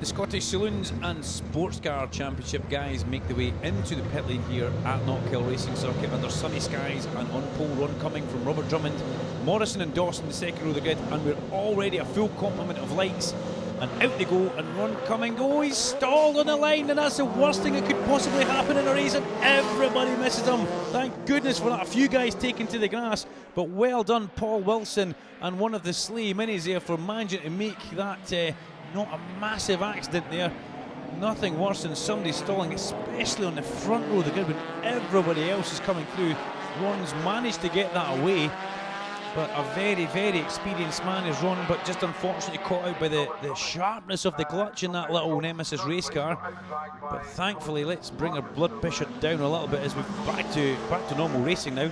Scottish Saloons and Sports Car Championship guys make the way into the pit lane here at Knockhill Racing Circuit under sunny skies, and on pole run coming from Robert Drummond, Morrison and Dawson the second row of the grid, and we're already a full complement of lights, and out they go, and run coming. Oh, he's stalled on the line, and that's the worst thing that could possibly happen in a race, and everybody misses him. Thank goodness for that. A few guys taken to the grass, but well done Paul Wilson and one of the Sleigh Minis there for managing to make that not a massive accident there. Nothing worse than somebody stalling, especially on the front row of the grid when everybody else is coming through. Ron's managed to get that away, but a very, very experienced man is Ron, but just unfortunately caught out by the sharpness of the clutch in that little Nemesis race car. But thankfully, let's bring our blood pressure down a little bit as we're back to normal racing now.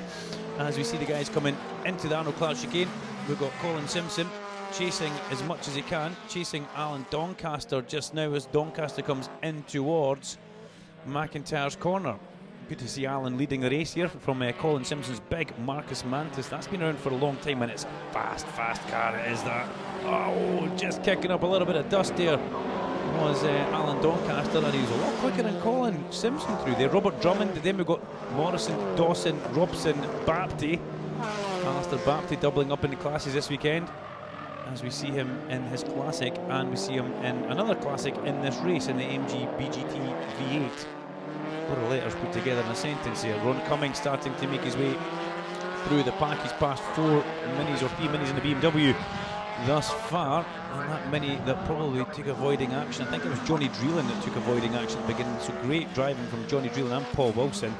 As we see the guys coming into the Arnold Clark chicane, we've got Colin Simpson chasing as much as he can, chasing Alan Doncaster just now as Doncaster comes in towards McIntyre's corner. Good to see Alan leading the race here from Colin Simpson's big Marcus Mantis. That's been around for a long time, and it's a fast car, it is that. Oh, just kicking up a little bit of dust there was Alan Doncaster, and he was a lot quicker than Colin Simpson through there. Robert Drummond, then we've got Morrison, Dawson, Robson, Bapty. Alistair Bapty doubling up in the classes this weekend, as we see him in his classic, and we see him in another classic in this race in the AMG BGT V8. What are letters put together in a sentence here? Ron Cummings starting to make his way through the pack. He's passed 4 minis or 3 minis in the BMW thus far, and that mini that probably took avoiding action, I think it was Johnny Dreelan that took avoiding action at the beginning. So great driving from Johnny Dreelan and Paul Wilson.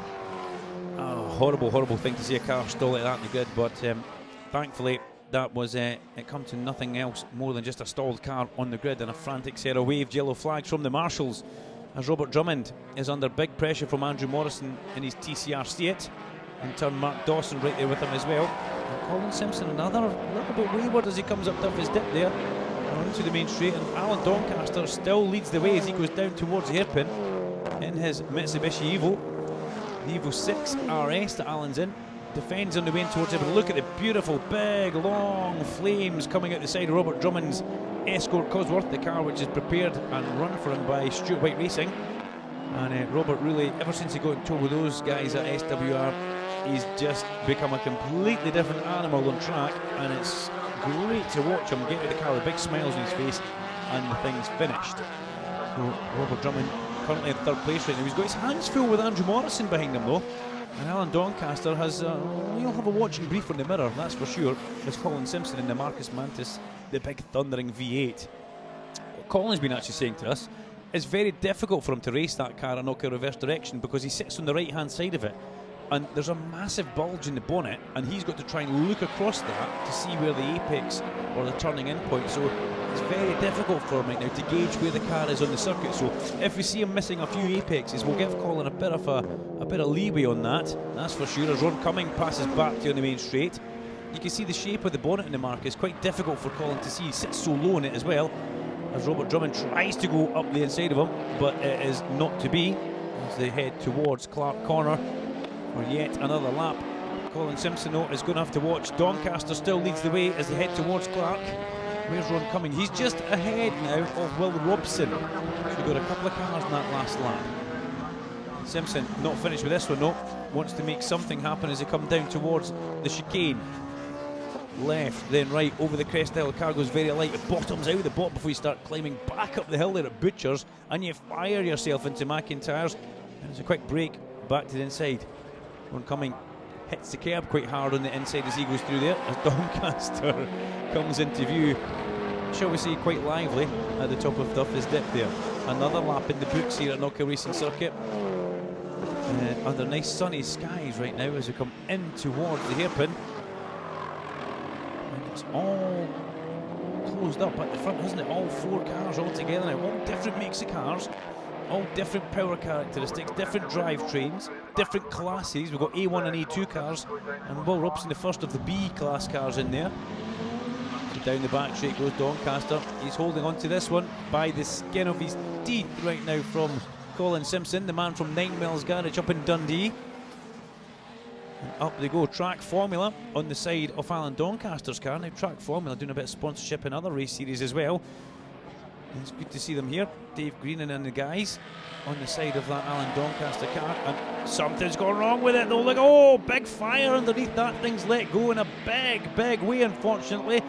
Oh, horrible thing to see a car stall like that in the grid, but thankfully that was it come to nothing else more than just a stalled car on the grid, and a frantic set of waved yellow flags from the marshals as Robert Drummond is under big pressure from Andrew Morrison in his TCR Seat. In turn, Mark Dawson right there with him as well. And Colin Simpson another little bit wayward as he comes up off his dip there onto the main straight, and Alan Doncaster still leads the way as he goes down towards the hairpin in his Mitsubishi Evo. The Evo 6 RS that Alan's in. Defends on the way in towards it, but look at the beautiful big long flames coming out the side of Robert Drummond's Escort Cosworth, the car which is prepared and run for him by Stuart White Racing. And Robert really, ever since he got in tour with those guys at SWR, he's just become a completely different animal on track, and it's great to watch him get to the car with big smiles on his face and the thing's finished. So Robert Drummond currently in third place right now. He's got his hands full with Andrew Morrison behind him though. And Alan Doncaster has, you'll have a watching brief on the mirror, that's for sure. There's Colin Simpson in the Marcus Mantis, the big thundering V8. What Colin's been actually saying to us, it's very difficult for him to race that car in Knockhill reverse direction because he sits on the right hand side of it. And there's a massive bulge in the bonnet, and he's got to try and look across that to see where the apex or the turning in point. So it's very difficult for him right now to gauge where the car is on the circuit. So if we see him missing a few apexes, we'll give Colin a bit of leeway on that. That's for sure. As Ron Cumming passes back to on the main straight, you can see the shape of the bonnet in the mark is quite difficult for Colin to see. He sits so low in it as well. As Robert Drummond tries to go up the inside of him, but it is not to be as they head towards Clark Corner for yet another lap. Colin Simpson though is going to have to watch. Doncaster still leads the way as they head towards Clark. Where's Ron Cumming? He's just ahead now of Will Robson. So we've got a couple of cars in that last lap. Simpson not finished with this one though. Wants to make something happen as they come down towards the chicane. Left, then right, over the crest hill. The car goes very light. It bottoms out the bottom before you start climbing back up the hill there at Butchers, and you fire yourself into McIntyre's. And it's a quick break back to the inside. Ron Cumming hits the curb quite hard on the inside as he goes through there, as Doncaster comes into view, shall we say quite lively at the top of his dip there. Another lap in the books here at Knockhill Racing Circuit, under nice sunny skies right now as we come in towards the hairpin. And it's all closed up at the front, isn't it? All 4 cars all together now, all different makes of cars, all different power characteristics, different drivetrains, different classes. We've got A1 and A2 cars, and Will Robson, the first of the B class cars in there. So down the back straight goes Doncaster. He's holding on to this one by the skin of his teeth right now from Colin Simpson, the man from 9 Mills Garage up in Dundee. And up they go. Track Formula on the side of Alan Doncaster's car. Now Track Formula doing a bit of sponsorship in other race series as well. It's good to see them here. Dave Greenan and the guys on the side of that Alan Doncaster car, and something's gone wrong with it though. Look, oh, big fire underneath. That thing's let go in a big way, unfortunately,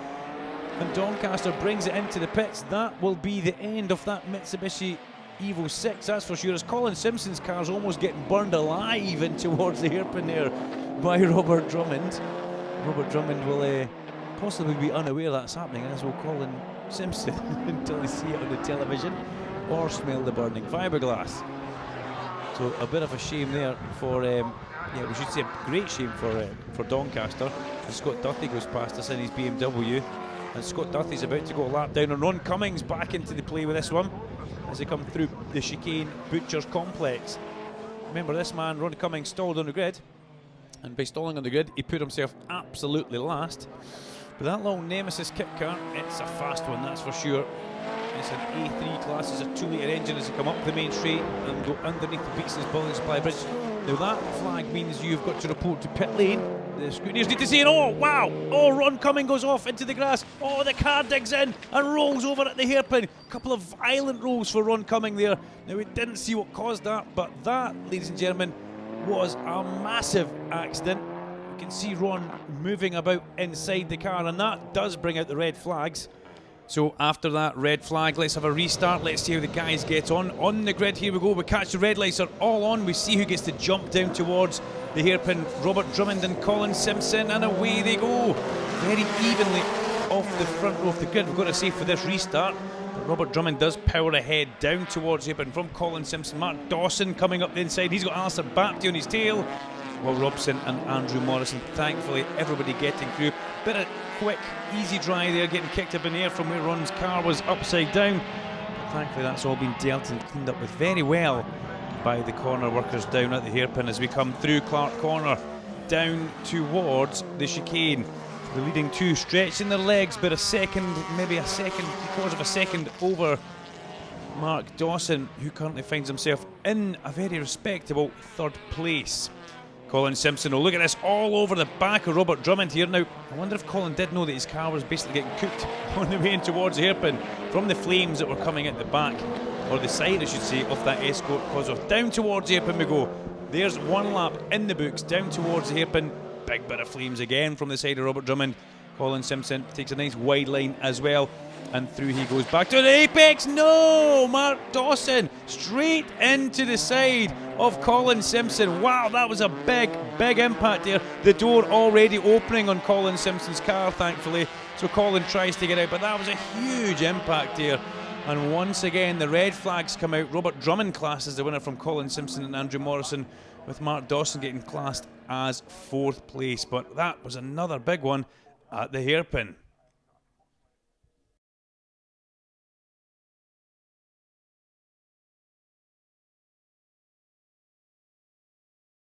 and Doncaster brings it into the pits. That will be the end of that Mitsubishi Evo 6, that's for sure, as Colin Simpson's car's almost getting burned alive in towards the hairpin there by Robert Drummond. Robert Drummond will possibly be unaware that's happening, as will Colin Simpson until they see it on the television or smell the burning fiberglass. So a bit of a shame there for, yeah, we should say a great shame for Doncaster. And Scott Duthie goes past us in his BMW, and Scott Duthie's about to go a lap down, and Ron Cummings back into the play with this one as they come through the chicane Butchers complex. Remember, this man, Ron Cummings, stalled on the grid, and by stalling on the grid he put himself absolutely last. But that long Nemesis kit car, it's a fast one, that's for sure. It's an A3 class, it's a 2-litre engine as they come up the main straight and go underneath the Beatson's Building Supply Bridge. Now that flag means you've got to report to pit lane. The scrutineers need to see it. Oh, wow! Oh, Ron Cumming goes off into the grass. Oh, the car digs in and rolls over at the hairpin. A couple of violent rolls for Ron Cumming there. Now, we didn't see what caused that, but that, ladies and gentlemen, was a massive accident. You can see Ron moving about inside the car, and that does bring out the red flags. So after that red flag, let's have a restart. Let's see how the guys get on. On the grid, here we go. We catch the red lights are all on. We see who gets to jump down towards the hairpin. Robert Drummond and Colin Simpson, and away they go. Very evenly off the front row of the grid. We've got to say for this restart, but Robert Drummond does power ahead down towards the hairpin from Colin Simpson. Mark Dawson coming up the inside. He's got Alistair Bapty on his tail. Well, Robson and Andrew Morrison, thankfully everybody getting through. Bit of quick, easy dry there, getting kicked up in the air from where Ron's car was upside down. But thankfully that's all been dealt and cleaned up with very well by the corner workers down at the hairpin as we come through Clark Corner down towards the chicane. The leading two stretching their legs, but a second, maybe a second, because of a second over Mark Dawson, who currently finds himself in a very respectable third place. Colin Simpson, oh, look at this, all over the back of Robert Drummond here. Now, I wonder if Colin did know that his car was basically getting cooked on the way in towards the hairpin from the flames that were coming at the back, or the side I should say, of that Escort Cosworth. Down towards the hairpin we go. There's one lap in the books, down towards the hairpin. Big bit of flames again from the side of Robert Drummond. Colin Simpson takes a nice wide line as well, and through he goes back to the apex. No! Mark Dawson straight into the side of Colin Simpson. Wow, that was a big impact there. The door already opening on Colin Simpson's car, thankfully, so Colin tries to get out, but that was a huge impact there. And once again the red flags come out. Robert Drummond classed as the winner from Colin Simpson and Andrew Morrison, with Mark Dawson getting classed as fourth place. But that was another big one at the hairpin.